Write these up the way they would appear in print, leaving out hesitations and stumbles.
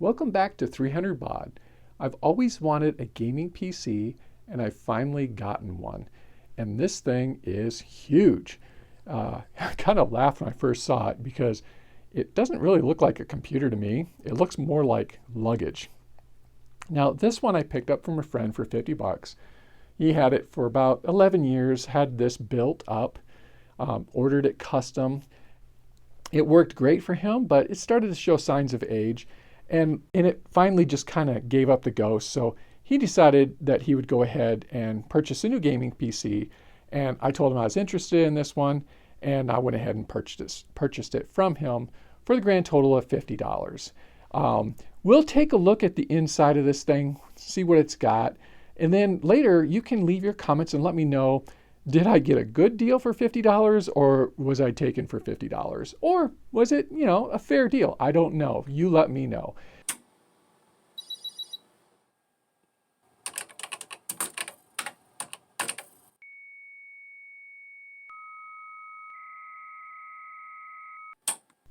Welcome back to 300 Baud. I've always wanted a gaming PC and I've finally gotten one. And this thing is huge. I kind of laughed when I first saw it because it doesn't really look like a computer to me. It looks more like luggage. Now this one I picked up from a friend for 50 bucks. He had it for about 11 years, had this built up, ordered it custom. It worked great for him, but it started to show signs of age. And it finally just kind of gave up the ghost. So he decided that he would go ahead and purchase a new gaming PC. And I told him I was interested in this one. And I went ahead and purchased it from him for the grand total of $50. We'll take a look at the inside of this thing, see what it's got. And then later you can leave your comments and let me know, did I get a good deal for $50 or was I taken for $50? Or was it, a fair deal? I don't know. You let me know.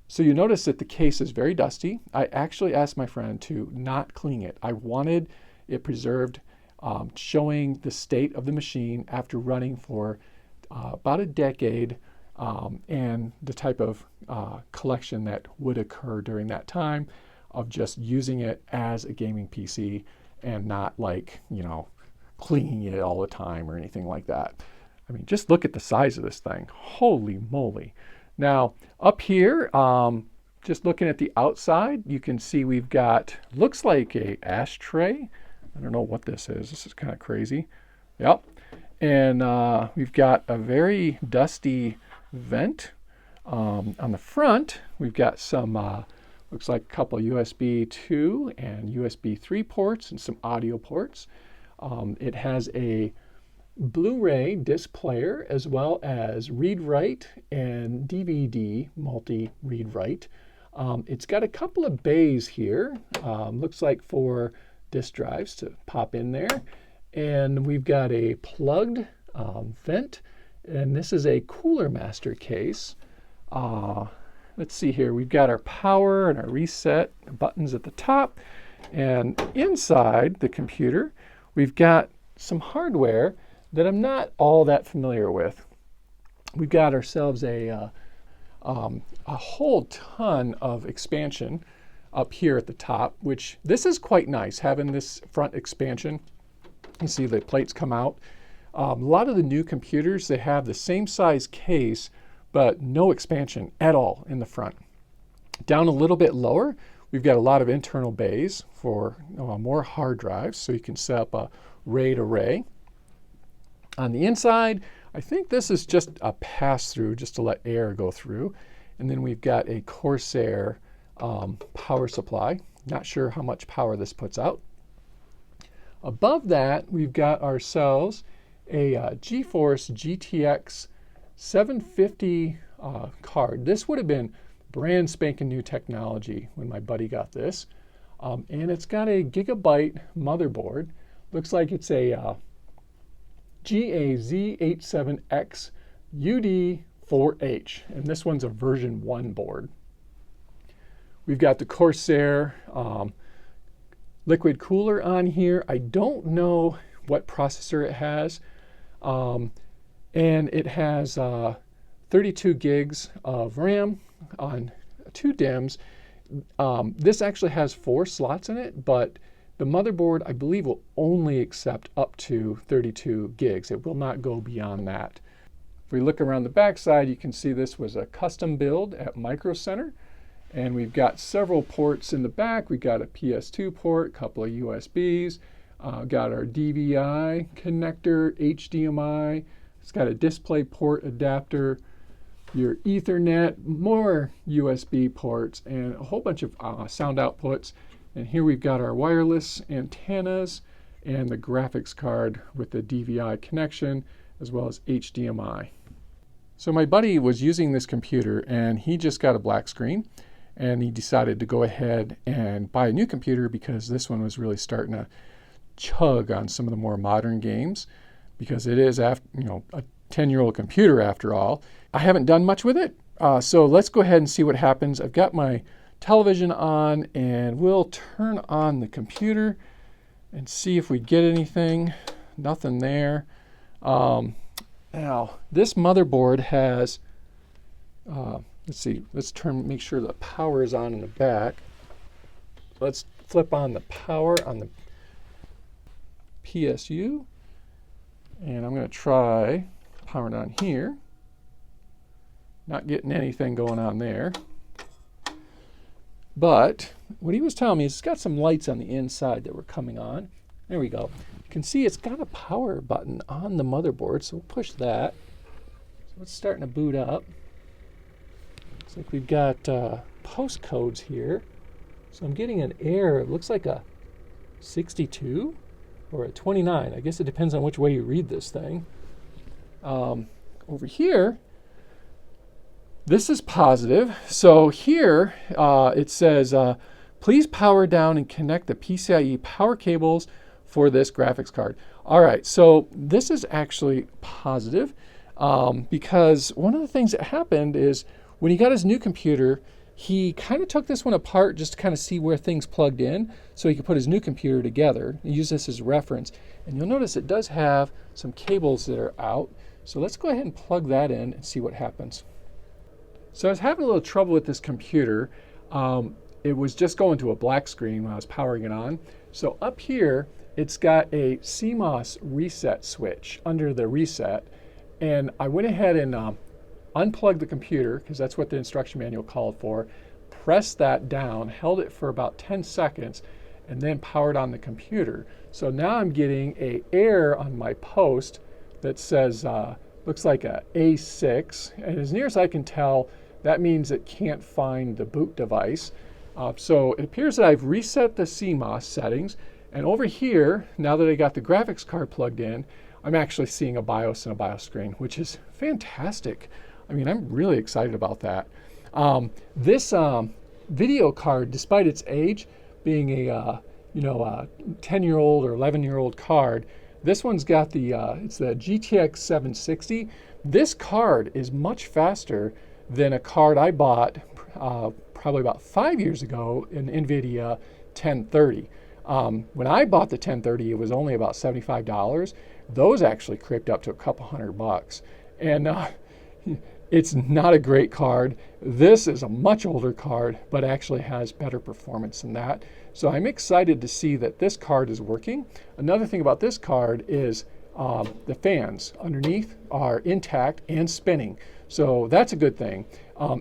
So you notice that the case is very dusty. I actually asked my friend to not clean it. I wanted it preserved, showing the state of the machine after running for about a decade, and the type of collection that would occur during that time of just using it as a gaming PC and not like, cleaning it all the time or anything like that. I mean, just look at the size of this thing. Holy moly. Now, up here, just looking at the outside, you can see we've got, looks like a ashtray. I don't know what this is. This is kind of crazy. Yep. And we've got a very dusty vent. On the front, we've got some, looks like a couple USB 2 and USB 3 ports and some audio ports. It has a Blu-ray disc player as well as read-write and DVD multi-read-write. It's got a couple of bays here. Looks like for disk drives to pop in there. And we've got a plugged vent. And this is a Cooler Master case. Let's see here. We've got our power and our reset buttons at the top. And inside the computer, we've got some hardware that I'm not all that familiar with. We've got ourselves a whole ton of expansion up here at the top, which this is quite nice, having this front expansion. You see the plates come out. A lot of the new computers, they have the same size case, but no expansion at all in the front. Down a little bit lower, we've got a lot of internal bays for more hard drives, so you can set up a RAID array. On the inside, I think this is just a pass-through just to let air go through. And then we've got a Corsair power supply. Not sure how much power this puts out. Above that, we've got ourselves a GeForce GTX 750 card. This would have been brand spanking new technology when my buddy got this. And it's got a gigabyte motherboard. Looks like it's a GAZ87X UD4H, and this one's a version 1 board. We've got the Corsair liquid cooler on here. I don't know what processor it has, and it has 32 gigs of RAM on 2 DIMMs. This actually has 4 slots in it, but the motherboard, I believe, will only accept up to 32 gigs. It will not go beyond that. If we look around the back side, you can see this was a custom build at Micro Center. And we've got several ports in the back. We've got a PS2 port, a couple of USBs, got our DVI connector, HDMI. It's got a display port adapter, your Ethernet, more USB ports, and a whole bunch of sound outputs. And here we've got our wireless antennas and the graphics card with the DVI connection, as well as HDMI. So my buddy was using this computer and he just got a black screen, and he decided to go ahead and buy a new computer because this one was really starting to chug on some of the more modern games, because it is a 10-year-old computer after all. I haven't done much with it, so let's go ahead and see what happens. I've got my television on and we'll turn on the computer and see if we get anything. Nothing there. Now, this motherboard has, let's see, make sure the power is on in the back. Let's flip on the power on the PSU. And I'm going to try powering on here. Not getting anything going on there. But what he was telling me is it's got some lights on the inside that were coming on. There we go. You can see it's got a power button on the motherboard, so we'll push that. So it's starting to boot up. Looks like we've got postcodes here. So I'm getting an error. It looks like a 62 or a 29. I guess it depends on which way you read this thing. Over here, this is positive. So here it says, please power down and connect the PCIe power cables for this graphics card. All right, so this is actually positive because one of the things that happened is when he got his new computer, he kind of took this one apart just to kind of see where things plugged in so he could put his new computer together and use this as reference. And you'll notice it does have some cables that are out. So let's go ahead and plug that in and see what happens. So I was having a little trouble with this computer. It was just going to a black screen when I was powering it on. So up here, it's got a CMOS reset switch under the reset. And I went ahead and unplugged the computer, because that's what the instruction manual called for, pressed that down, held it for about 10 seconds, and then powered on the computer. So now I'm getting an error on my post that says, looks like a A6. And as near as I can tell, that means it can't find the boot device. So it appears that I've reset the CMOS settings. And over here, now that I got the graphics card plugged in, I'm actually seeing a BIOS and a BIOS screen, which is fantastic. I mean, I'm really excited about that. This video card, despite its age, being a 10-year-old or 11-year-old card, this one's got the it's the GTX 760. This card is much faster than a card I bought probably about 5 years ago, an NVIDIA 1030. When I bought the 1030, it was only about $75. Those actually creeped up to a couple $100. And it's not a great card. This is a much older card, but actually has better performance than that. So I'm excited to see that this card is working. Another thing about this card is the fans underneath are intact and spinning. So that's a good thing.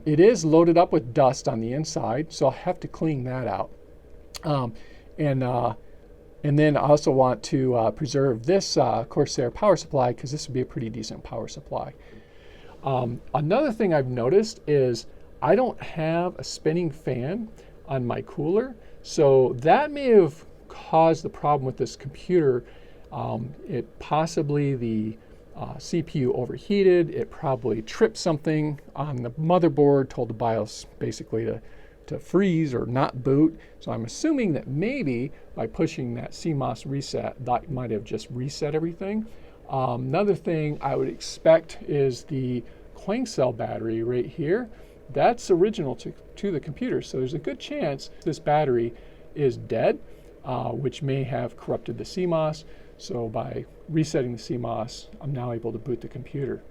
It is loaded up with dust on the inside, so I'll have to clean that out. And then I also want to preserve this Corsair power supply, because this would be a pretty decent power supply. Another thing I've noticed is I don't have a spinning fan on my cooler, so that may have caused the problem with this computer. It possibly the CPU overheated. It probably tripped something on the motherboard, told the BIOS basically to freeze or not boot. So I'm assuming that maybe by pushing that CMOS reset, that might have just reset everything. Another thing I would expect is the coin cell battery right here. That's original to the computer, so there's a good chance this battery is dead, which may have corrupted the CMOS. So by resetting the CMOS, I'm now able to boot the computer.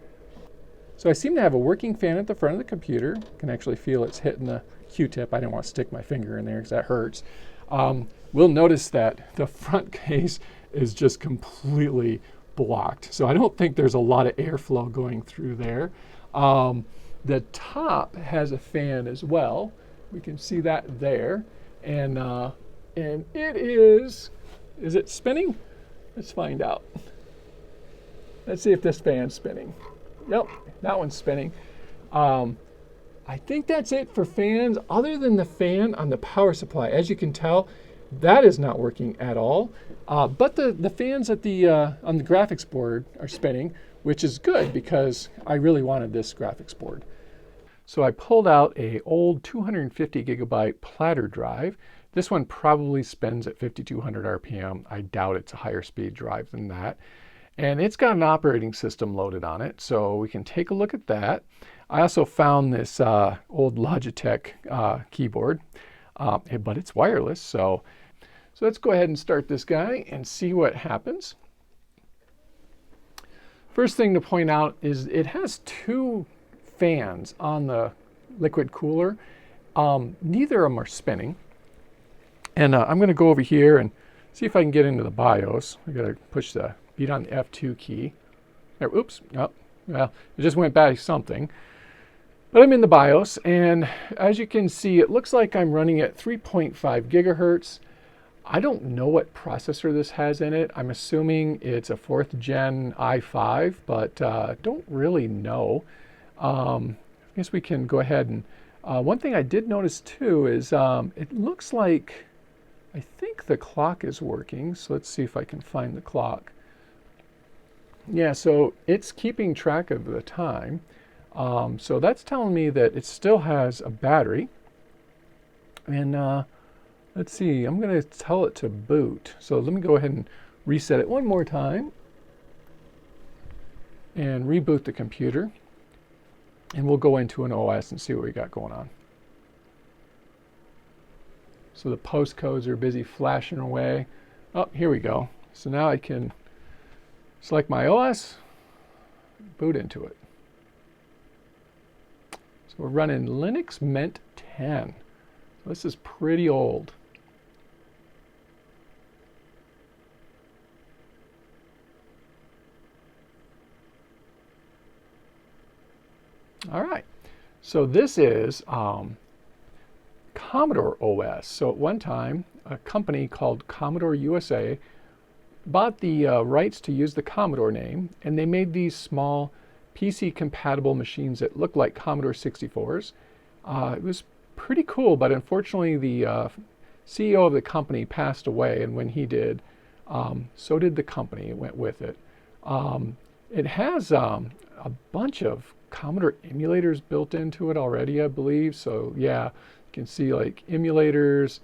So I seem to have a working fan at the front of the computer. I can actually feel it's hitting the Q-tip. I didn't want to stick my finger in there because that hurts. We'll notice that the front case is just completely blocked. So I don't think there's a lot of airflow going through there. The top has a fan as well. We can see that there. And it is it spinning? Let's find out. Let's see if this fan's spinning. Yep, that one's spinning. I think that's it for fans, other than the fan on the power supply. As you can tell, that is not working at all. But the fans at on the graphics board are spinning, which is good because I really wanted this graphics board. So I pulled out an old 250 gigabyte platter drive. This one probably spins at 5,200 RPM. I doubt it's a higher speed drive than that. And it's got an operating system loaded on it, so we can take a look at that. I also found this old Logitech keyboard. but it's wireless. So let's go ahead and start this guy and see what happens. First thing to point out is it has two fans on the liquid cooler. Neither of them are spinning. And I'm going to go over here and see if I can get into the BIOS. I got to push the beat on the F2 key. There, oops. Oh, well, it just went by something. But I'm in the BIOS, and as you can see, it looks like I'm running at 3.5 gigahertz. I don't know what processor this has in it. I'm assuming it's a 4th gen i5, but don't really know. I guess we can go ahead and... one thing I did notice too is it looks like, I think the clock is working. So let's see if I can find the clock. Yeah, so it's keeping track of the time. So that's telling me that it still has a battery. And let's see, I'm going to tell it to boot. So let me go ahead and reset it one more time and reboot the computer. And we'll go into an OS and see what we got going on. So the postcodes are busy flashing away. Oh, here we go. So now I can select my OS, boot into it. So we're running Linux Mint 10. This is pretty old. All right, so this is Commodore OS. So at one time, a company called Commodore USA bought the rights to use the Commodore name, and they made these small PC-compatible machines that looked like Commodore 64s. It was pretty cool, but unfortunately the CEO of the company passed away, and when he did, so did the company. It went with it. It has a bunch of Commodore emulators built into it already, I believe. So yeah, you can see like emulators.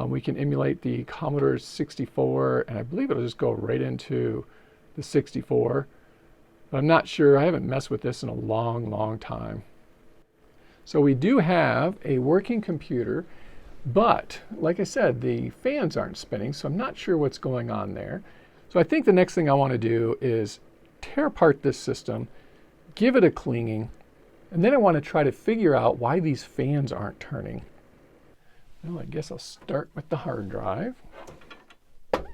We can emulate the Commodore 64, and I believe it'll just go right into the 64. But I'm not sure. I haven't messed with this in a long, long time. So we do have a working computer, but like I said, the fans aren't spinning, so I'm not sure what's going on there. So I think the next thing I want to do is tear apart this system, give it a cleaning, and then I want to try to figure out why these fans aren't turning. Well, I guess I'll start with the hard drive. There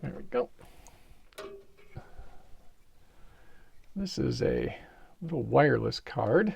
we go. This is a little wireless card.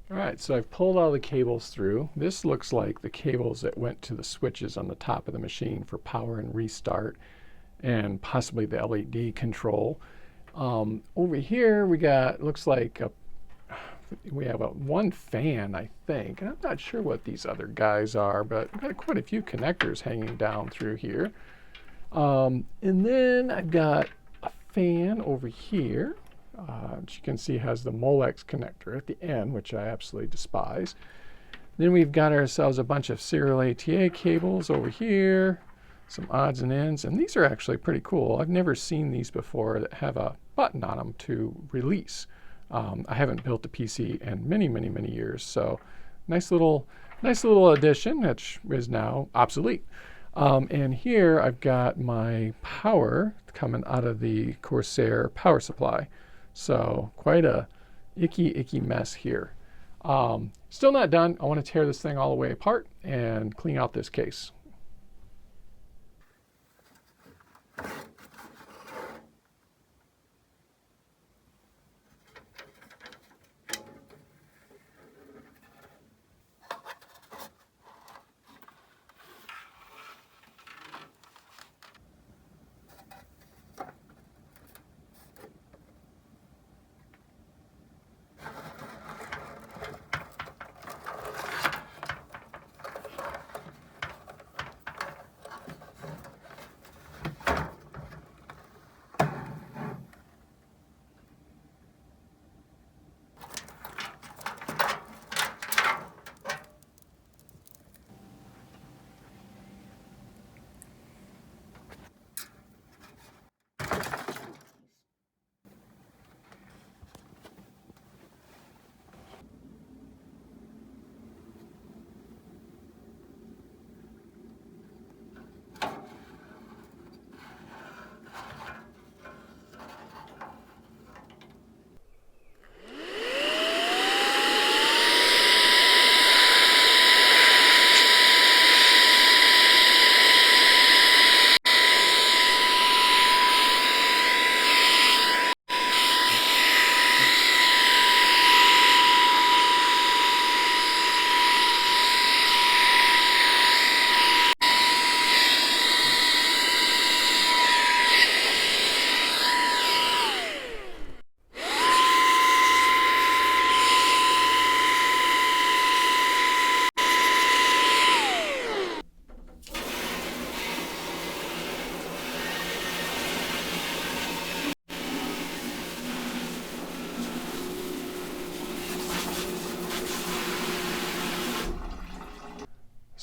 All right, so I've pulled all the cables through. This looks like the cables that went to the switches on the top of the machine for power and restart, and possibly the LED control. Over here we got, looks like we have one fan, I think. And I'm not sure what these other guys are, but I've got quite a few connectors hanging down through here. And then I've got a fan over here. Which you can see has the Molex connector at the end, which I absolutely despise. Then we've got ourselves a bunch of serial ATA cables over here, some odds and ends, and these are actually pretty cool. I've never seen these before that have a button on them to release. I haven't built a PC in many, many, many years, so nice little addition, which is now obsolete. And here I've got my power coming out of the Corsair power supply. So quite a icky mess here. Still not done. I want to tear this thing all the way apart and clean out this case.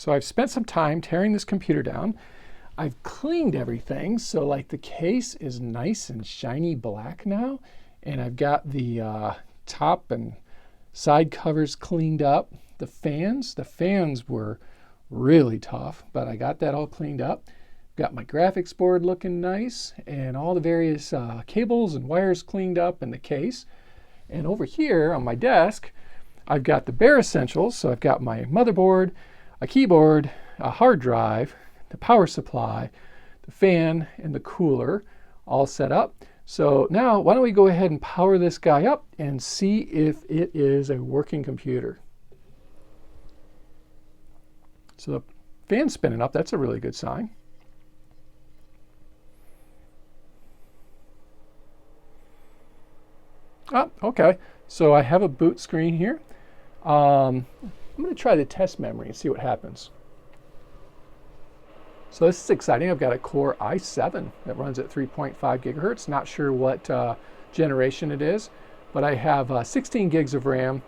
So I've spent some time tearing this computer down. I've cleaned everything, so like the case is nice and shiny black now, and I've got the top and side covers cleaned up. The fans were really tough, but I got that all cleaned up. Got my graphics board looking nice, and all the various cables and wires cleaned up in the case. And over here on my desk, I've got the bare essentials. So I've got my motherboard, a keyboard, a hard drive, the power supply, the fan, and the cooler all set up. So now why don't we go ahead and power this guy up and see if it is a working computer. So the fan's spinning up. That's a really good sign. Oh, okay. So I have a boot screen here. I'm going to try the test memory and see what happens. So this is exciting. I've got a Core i7 that runs at 3.5 gigahertz. Not sure what generation it is, but I have 16 gigs of RAM,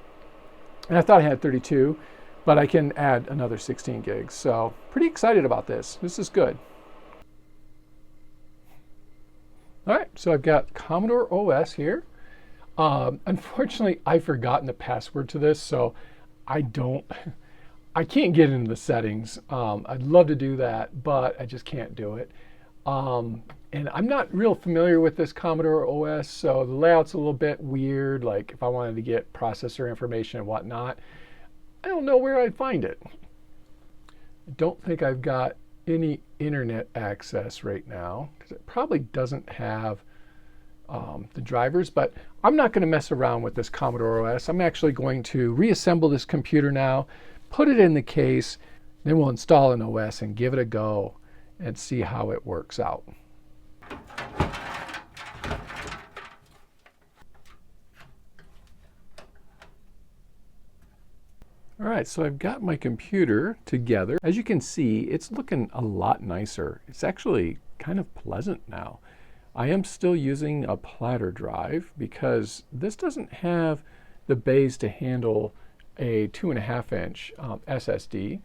and I thought I had 32, but I can add another 16 gigs. So pretty excited about this. This is good. All right, so I've got Commodore OS here. Unfortunately, I've forgotten the password to this, so I can't get into the settings. I'd love to do that, but I just can't do it. And I'm not real familiar with this Commodore OS, so the layout's a little bit weird. Like if I wanted to get processor information and whatnot, I don't know where I'd find it. I don't think I've got any internet access right now, because it probably doesn't have the drivers, but I'm not going to mess around with this Commodore OS. I'm actually going to reassemble this computer now, put it in the case, then we'll install an OS and give it a go and see how it works out. All right, so I've got my computer together. As you can see, it's looking a lot nicer. It's actually kind of pleasant now. I am still using a platter drive because this doesn't have the bays to handle a 2.5-inch SSD.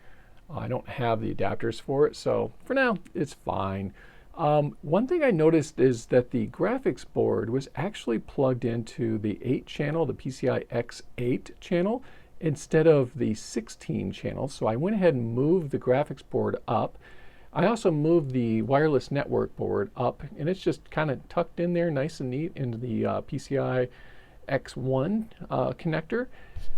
I don't have the adapters for it, so for now it's fine. One thing I noticed is that the graphics board was actually plugged into the 8-channel, the PCI X8 channel, instead of the 16 channel. So I went ahead and moved the graphics board up. I also moved the wireless network board up, and it's just kind of tucked in there nice and neat into the PCI X1 connector.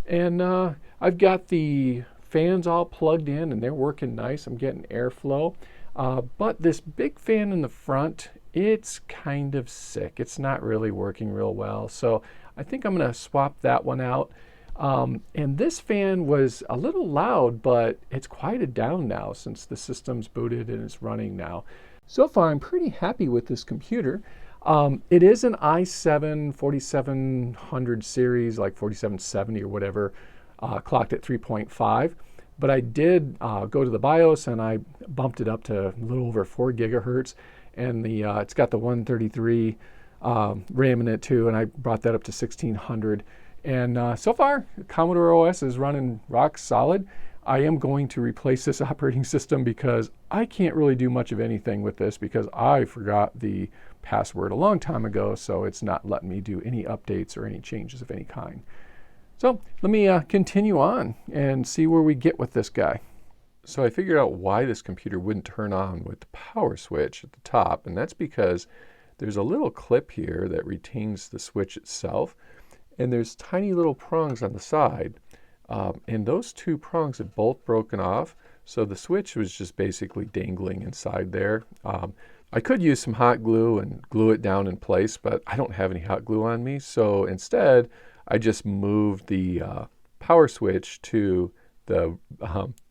And I've got the fans all plugged in and they're working nice. I'm getting airflow. But this big fan in the front, it's kind of sick. It's not really working real well. So I think I'm going to swap that one out. And this fan was a little loud, but it's quieted down now since the system's booted and it's running now. So far, I'm pretty happy with this computer. It is an i7 4700 series, like 4770 or whatever, clocked at 3.5. But I did go to the BIOS and I bumped it up to a little over 4 gigahertz. And it's got the 133 RAM in it too, and I brought that up to 1600. And so far, Commodore OS is running rock solid. I am going to replace this operating system because I can't really do much of anything with this because I forgot the password a long time ago, so it's not letting me do any updates or any changes of any kind. So let me continue on and see where we get with this guy. So I figured out why this computer wouldn't turn on with the power switch at the top, and that's because there's a little clip here that retains the switch itself. And there's tiny little prongs on the side, and those two prongs have both broken off, so the switch was just basically dangling inside there. I could use some hot glue and glue it down in place, but I don't have any hot glue on me, so instead I just moved the power switch to the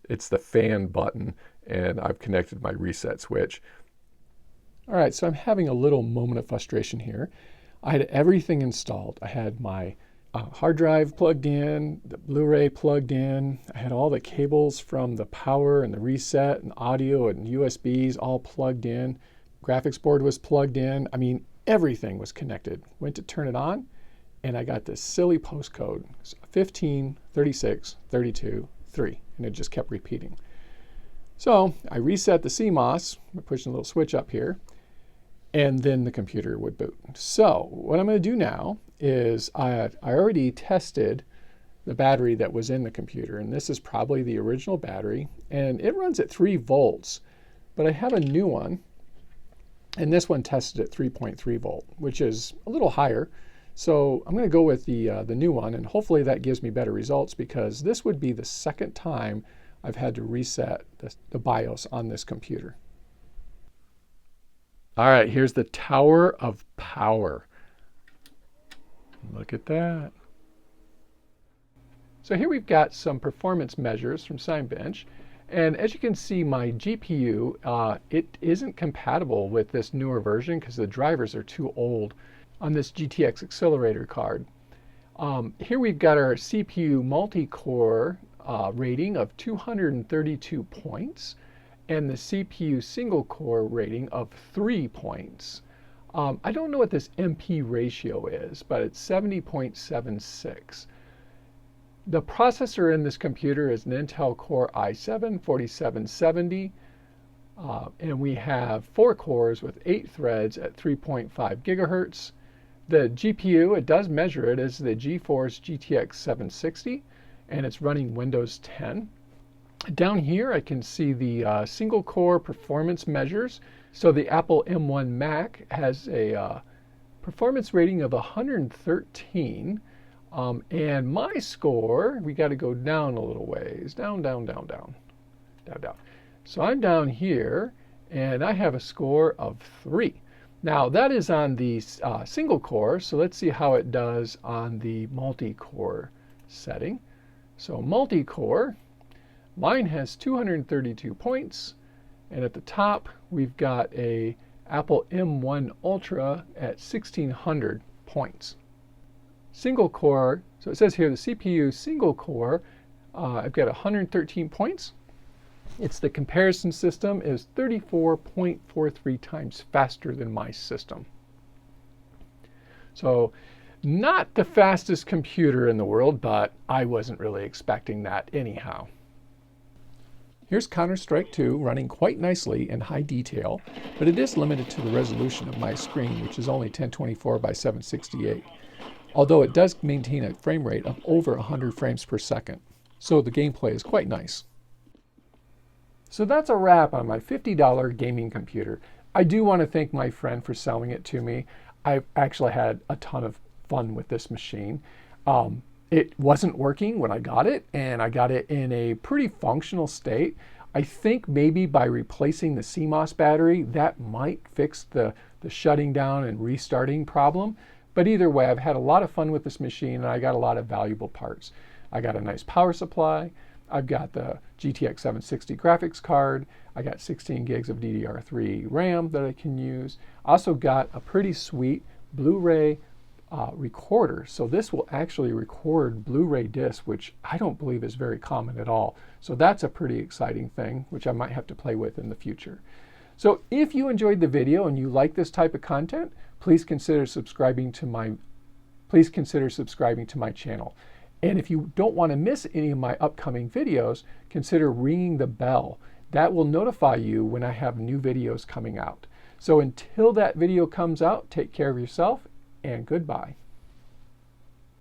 it's the fan button, and I've connected my reset switch. All right, so I'm having a little moment of frustration here. I had everything installed. I had my hard drive plugged in, the Blu-ray plugged in. I had all the cables from the power and the reset and audio and USBs all plugged in. Graphics board was plugged in. I mean, everything was connected. Went to turn it on, and I got this silly postcode, 15, 36, 32, 3, and it just kept repeating. So I reset the CMOS, I'm pushing a little switch up here, and then the computer would boot. So what I'm going to do now is I already tested the battery that was in the computer, and this is probably the original battery, and it runs at 3 volts, but I have a new one, and this one tested at 3.3 volt, which is a little higher. So I'm going to go with the new one, and hopefully that gives me better results, because this would be the second time I've had to reset the BIOS on this computer. All right, here's the Tower of Power. Look at that. So here we've got some performance measures from Signbench. And as you can see, my GPU, it isn't compatible with this newer version because the drivers are too old on this GTX accelerator card. Here we've got our CPU multi-core rating of 232 points and the CPU single core rating of 3 points. I don't know what this MP ratio is, but it's 70.76. The processor in this computer is an Intel Core i7-4770, and we have 4 cores with 8 threads at 3.5 gigahertz. The GPU, it does measure it, is the GeForce GTX 760, and it's running Windows 10. Down here I can see the single core performance measures. So the Apple M1 Mac has a performance rating of 113. And my score, we got to go down a little ways. Down. So I'm down here, and I have a score of 3. Now, that is on the single core, so let's see how it does on the multi-core setting. So multi-core, mine has 232 points, and at the top, we've got a Apple M1 Ultra at 1600 points. Single core, so it says here the CPU single core, I've got 113 points. It's the comparison system is 34.43 times faster than my system. So not the fastest computer in the world, but I wasn't really expecting that anyhow. Here's Counter-Strike 2 running quite nicely in high detail, but it is limited to the resolution of my screen, which is only 1024 by 768. Although it does maintain a frame rate of over 100 frames per second. So the gameplay is quite nice. So that's a wrap on my $50 gaming computer. I do want to thank my friend for selling it to me. I've actually had a ton of fun with this machine. It wasn't working when I got it, and I got it in a pretty functional state. I think maybe by replacing the CMOS battery, that might fix the shutting down and restarting problem. But either way, I've had a lot of fun with this machine, and I got a lot of valuable parts. I got a nice power supply. I've got the GTX 760 graphics card. I got 16 gigs of DDR3 RAM that I can use. I also got a pretty sweet Blu-ray recorder. So this will actually record Blu-ray discs, which I don't believe is very common at all. So that's a pretty exciting thing, which I might have to play with in the future. So if you enjoyed the video and you like this type of content, please consider subscribing to my channel. And if you don't want to miss any of my upcoming videos, consider ringing the bell. That will notify you when I have new videos coming out. So until that video comes out, take care of yourself, and goodbye.